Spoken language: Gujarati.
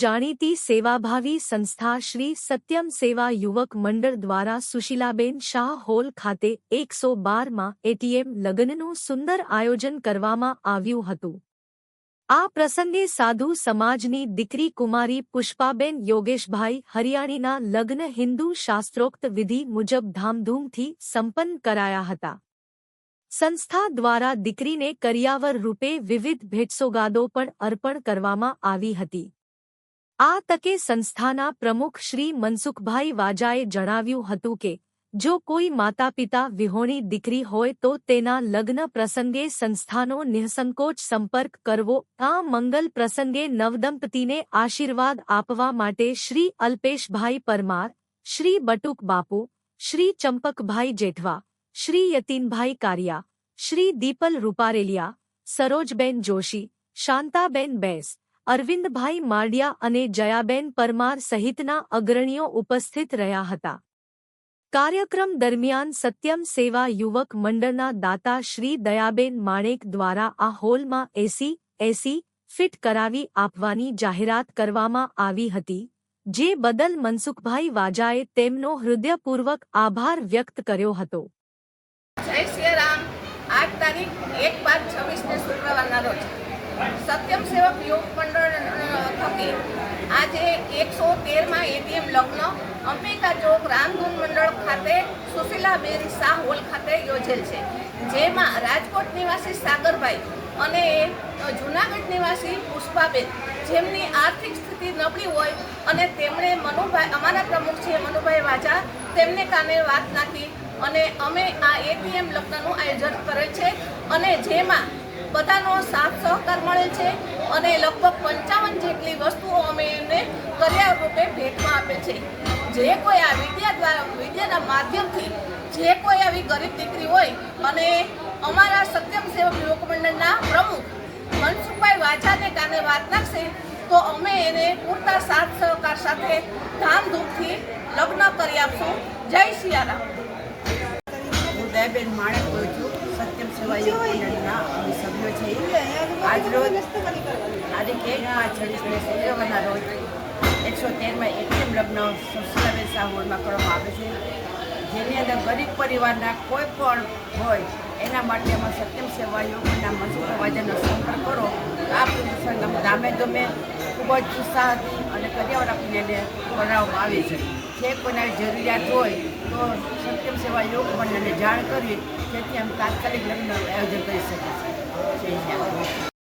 જાણીતી સેવાભાવી સંસ્થા શ્રી સત્યમ સેવા યુવક મંડળ દ્વારા સુશીલાબેન શાહ હોલ ખાતે 112માં એટીએમ લગ્નનું સુંદર આયોજન કરવામાં આવ્યું હતું। આ પ્રસંગે સાધુ સમાજની દીકરી કુમારી પુષ્પાબેન યોગેશભાઈ હરિયાણીના લગ્ન હિન્દુ શાસ્ત્રોક્ત વિધિ મુજબ ધામધૂમથી સંપન્ન કરાયા હતા। સંસ્થા દ્વારા દીકરીને કરિયાવર રૂપે વિવિધ ભેટસોગાદો પણ અર્પણ કરવામાં આવી હતી। આ તકે સંસ્થાના પ્રમુખ શ્રી મનસુખભાઈ વાજાએ જણાવ્યું હતું કે જો કોઈ માતાપિતા વિહોણી દીકરી હોય તો તેના લગ્ન પ્રસંગે સંસ્થાનો નિઃસંકોચ સંપર્ક કરવો। આ મંગલ પ્રસંગે નવદંપતીને આશીર્વાદ આપવા માટે શ્રી અલ્પેશભાઈ પરમાર, શ્રી બટુક બાપુ, શ્રી ચંપકભાઈ જેઠવા, શ્રી યતીનભાઈ કારિયા, શ્રી દીપલ રૂપારેલિયા, સરોજબેન જોશી, શાંતાબેન બેસ, અરવિંદભાઈ માડિયા અને જયાબેન પરમાર સહિતના અગ્રણીઓ ઉપસ્થિત રહ્યા હતા। કાર્યક્રમ દરમિયાન સત્યમ સેવા યુવક મંડળના દાતા શ્રી દયાબેન માણેક દ્વારા આ હોલમાં એસી ફિટ કરાવી આપવાની જાહેરાત કરવામાં આવી હતી, જે બદલ મનસુખભાઈ વાજાએ તેમનો હૃદયપૂર્વક આભાર વ્યક્ત કર્યો હતો। જય શ્રી રામ। આજ તારીખ 1/5/26 શુક્રવારના રોજ સત્યમ સેવક યુવક મંડળ થકી આજે 113માં એટીએમ લગ્ન અંબિકા ચોક રામધૂન મંડળ ખાતે સુશીલાબેન શાહ હોલ ખાતે યોજેલ છે, જેમાં રાજકોટ નિવાસી સાગરભાઈ અને જૂનાગઢ નિવાસી પુષ્પાબેન, જેમની આર્થિક સ્થિતિ નબળી હોય અને તેમણે મનુભાઈ, અમારા પ્રમુખ છે મનુભાઈ વાજા, તેમને કાને વાત નાખી અને અમે આ એટીએમ લગ્નનું આયોજન કરેલ છે અને જેમાં બધાનો સાથ સહકાર મળેલ છે અને લગભગ 55 જેટલી વસ્તુઓ અમે એમને કરિયાવર રૂપે ભેટમાં આપેલ છે। જે કોઈ આ વિદ્યાના માધ્યમથી જે કોઈ આવી ગરીબ દીકરી હોય અને અમારા સત્યમ સેવક યુવક મંડળના પ્રમુખ મનસુખભાઈ વાજાને કાને વાત નાખશે તો અમે એને પૂરતા સાથ સહકાર સાથે ધામધૂમથી લગ્ન કરી આપશું। જય સિયારામ। હું દયાબેન માણેક બોલું છું, સત્યમ સેવા યુવક મંડળના અમે સભ્યો છીએ। આજરોજ તારીખ 1/5/26 શુક્રવારના રોજ 113માં એટીએમ લગ્ન સુશીલાબેન શાહ હોલમાં કરવામાં આવે છે, જેની અંદર ગરીબ પરિવારના કોઈ પણ હોય એના માટે અમે સત્યમ સેવા યુવક મંડળના મનસુખ વાજાનો સંપર્ક કરો। આ પ્રસંગ અમે ધામે ધૂમે ખૂબ જ ઉત્સાહથી અને કરિયાવર આપીને એને કરાવવામાં આવે છે। જે કોઈને જરૂરિયાત હોય તો સત્યમ સેવા યુવક મંડળને જાણ કરવી, જેથી અમે તાત્કાલિક લગ્નનું આયોજન કરી શકીએ છીએ।